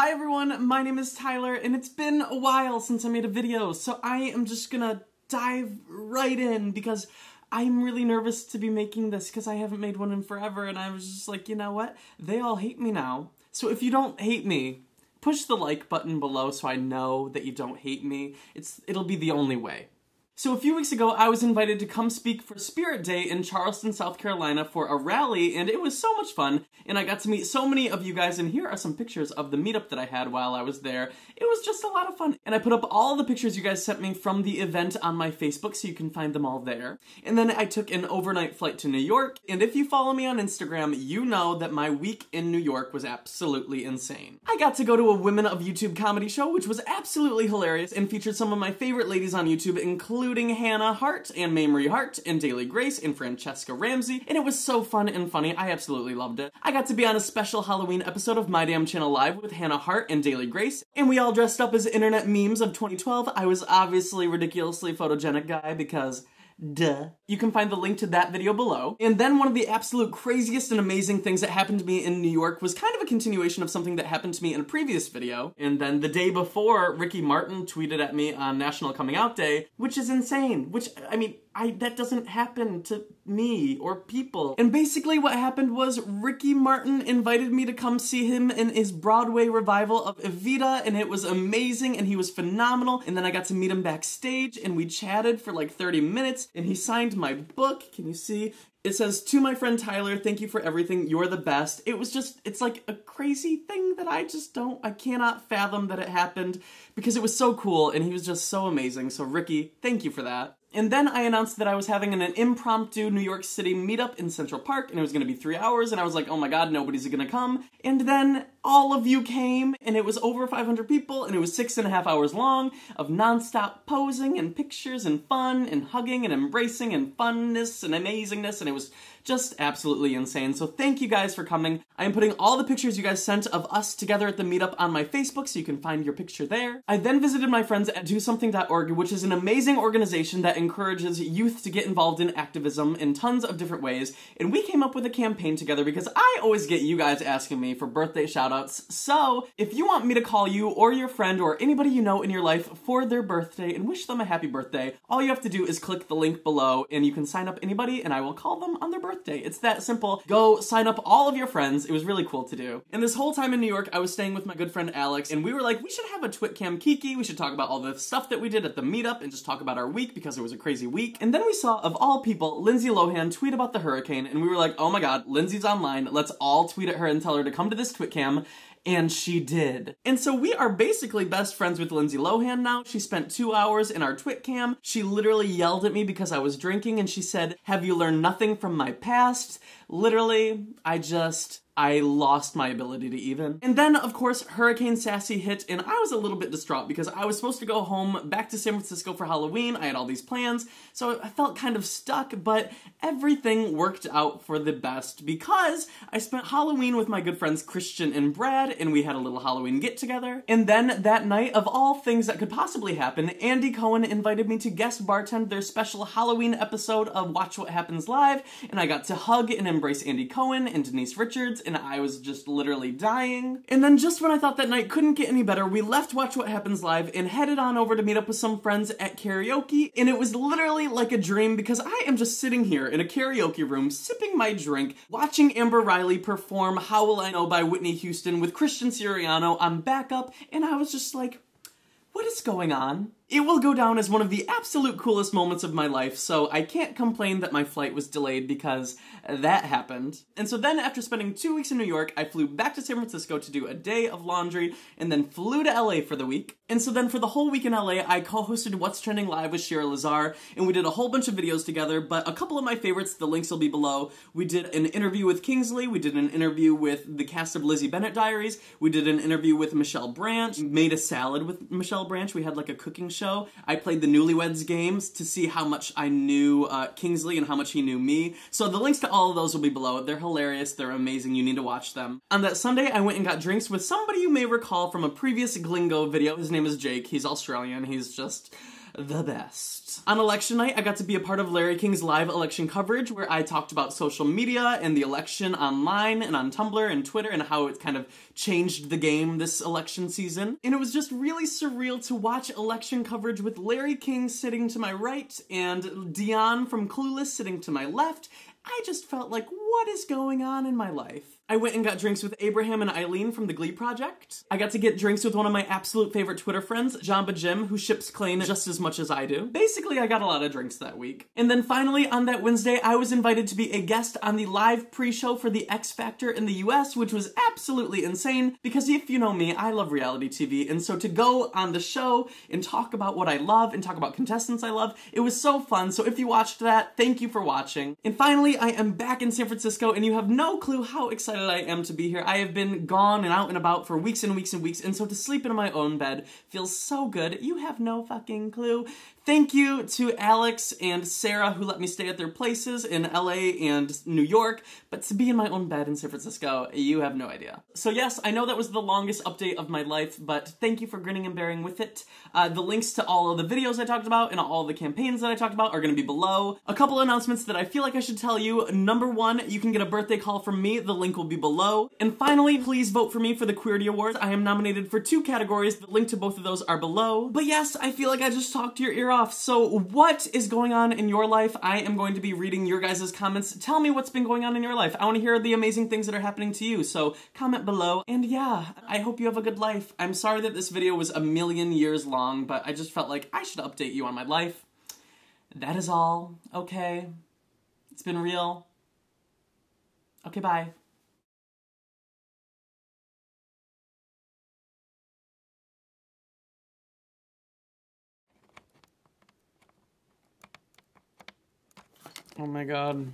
Hi everyone, my name is Tyler, and it's been a while since I made a video, so I am just gonna dive right in because I'm really nervous to be making this because I haven't made one in forever, and I was just like, you know what? They all hate me now. So if you don't hate me, push the like button below so I know that you don't hate me. It'll be the only way. So a few weeks ago, I was invited to come speak for Spirit Day in Charleston, South Carolina for a rally, and it was so much fun, and I got to meet so many of you guys, and here are some pictures of the meetup that I had while I was there. It was just a lot of fun, and I put up all the pictures you guys sent me from the event on my Facebook, so you can find them all there. And then I took an overnight flight to New York, and if you follow me on Instagram, you know that my week in New York was absolutely insane. I got to go to a Women of YouTube comedy show, which was absolutely hilarious, and featured some of my favorite ladies on YouTube, including Hannah Hart and Mamrie Hart and Daily Grace and Francesca Ramsey, and it was so fun and funny. I absolutely loved it. I got to be on a special Halloween episode of My Damn Channel Live with Hannah Hart and Daily Grace, and we all dressed up as internet memes of 2012. I was obviously ridiculously photogenic guy because duh. You can find the link to that video below. And then one of the absolute craziest and amazing things that happened to me in New York was kind of a continuation of something that happened to me in a previous video. And then the day before, Ricky Martin tweeted at me on National Coming Out Day, which is insane. Which, I mean, that doesn't happen to me or people. And basically what happened was Ricky Martin invited me to come see him in his Broadway revival of Evita, and it was amazing, and he was phenomenal. And then I got to meet him backstage, and we chatted for like 30 minutes, and he signed my book. Can you see? It says, "To my friend Tyler, thank you for everything. You're the best." It was just, it's like a crazy thing that I cannot fathom that it happened because it was so cool and he was just so amazing. So Ricky, thank you for that. And then I announced that I was having an impromptu New York City meetup in Central Park, and it was going to be 3 hours, and I was like, oh my god, nobody's going to come. And then all of you came, and it was over 500 people, and it was 6.5 hours long of nonstop posing and pictures and fun and hugging and embracing and funness and amazingness, and it was just absolutely insane. So thank you guys for coming. I am putting all the pictures you guys sent of us together at the meetup on my Facebook, so you can find your picture there. I then visited my friends at DoSomething.org, which is an amazing organization that encourages youth to get involved in activism in tons of different ways, and we came up with a campaign together because I always get you guys asking me for birthday shoutouts. So if you want me to call you or your friend or anybody you know in your life for their birthday and wish them a happy birthday, all you have to do is click the link below and you can sign up anybody and I will call them on their birthday. It's that simple. Go sign up all of your friends. It was really cool to do. And this whole time in New York, I was staying with my good friend Alex, and we were like, we should have a TwitCam Kiki. We should talk about all the stuff that we did at the meetup and just talk about our week because it was a crazy week. And then we saw, of all people, Lindsay Lohan tweet about the hurricane, and we were like, oh my god, Lindsay's online. Let's all tweet at her and tell her to come to this TwitCam. And she did. And so we are basically best friends with Lindsay Lohan now. She spent 2 hours in our TwitCam. She literally yelled at me because I was drinking, and she said, "Have you learned nothing from my past?" Literally, I lost my ability to even. And then, of course, Hurricane Sassy hit, and I was a little bit distraught because I was supposed to go home back to San Francisco for Halloween. I had all these plans, so I felt kind of stuck, but everything worked out for the best because I spent Halloween with my good friends Christian and Brad, and we had a little Halloween get-together. And then that night, of all things that could possibly happen, Andy Cohen invited me to guest bartend their special Halloween episode of Watch What Happens Live, and I got to hug and embrace Andy Cohen and Denise Richards, and I was just literally dying. And then just when I thought that night couldn't get any better, we left Watch What Happens Live and headed on over to meet up with some friends at karaoke, and it was literally like a dream because I am just sitting here in a karaoke room sipping my drink, watching Amber Riley perform How Will I Know by Whitney Houston with Christian Siriano on backup, and I was just like, what is going on? It will go down as one of the absolute coolest moments of my life, so I can't complain that my flight was delayed because that happened. And so then, after spending 2 weeks in New York, I flew back to San Francisco to do a day of laundry, and then flew to LA for the week. And so then for the whole week in LA, I co-hosted What's Trending Live with Shira Lazar, and we did a whole bunch of videos together, but a couple of my favorites, the links will be below. We did an interview with Kingsley, we did an interview with the cast of Lizzie Bennett Diaries, we did an interview with Michelle Branch, made a salad with Michelle Branch, we had like a cooking show. I played the Newlyweds games to see how much I knew Kingsley and how much he knew me. So the links to all of those will be below. They're hilarious, they're amazing, you need to watch them. On that Sunday, I went and got drinks with somebody you may recall from a previous Glingo video. His name is Jake, he's Australian, he's just the best. On election night, I got to be a part of Larry King's live election coverage where I talked about social media and the election online and on Tumblr and Twitter and how it kind of changed the game this election season. And it was just really surreal to watch election coverage with Larry King sitting to my right and Dion from Clueless sitting to my left. I just felt like, what is going on in my life? I went and got drinks with Abraham and Eileen from the Glee Project. I got to get drinks with one of my absolute favorite Twitter friends, Jamba Jim, who ships Klain just as much as I do. Basically, I got a lot of drinks that week. And then finally, on that Wednesday, I was invited to be a guest on the live pre-show for the X Factor in the US, which was absolutely insane, because if you know me, I love reality TV, and so to go on the show and talk about what I love and talk about contestants I love, it was so fun. So if you watched that, thank you for watching. And finally, I am back in San Francisco, and you have no clue how excited I am to be here. I have been gone and out and about for weeks and weeks and weeks, and so to sleep in my own bed feels so good. You have no fucking clue. Thank you to Alex and Sarah who let me stay at their places in LA and New York, but to be in my own bed in San Francisco, you have no idea. So yes, I know that was the longest update of my life, but thank you for grinning and bearing with it. The links to all of the videos I talked about and all the campaigns that I talked about are going to be below. A couple announcements that I feel like I should tell you. Number one, you can get a birthday call from me. The link will be below. And finally, please vote for me for the Queerty Awards. I am nominated for 2 categories. The link to both of those are below. But yes, I feel like I just talked your ear off. So what is going on in your life? I am going to be reading your guys' comments. Tell me what's been going on in your life. I want to hear the amazing things that are happening to you. So comment below. And yeah, I hope you have a good life. I'm sorry that this video was a million years long, but I just felt like I should update you on my life. That is all. Okay. It's been real. Okay, bye. Oh my god.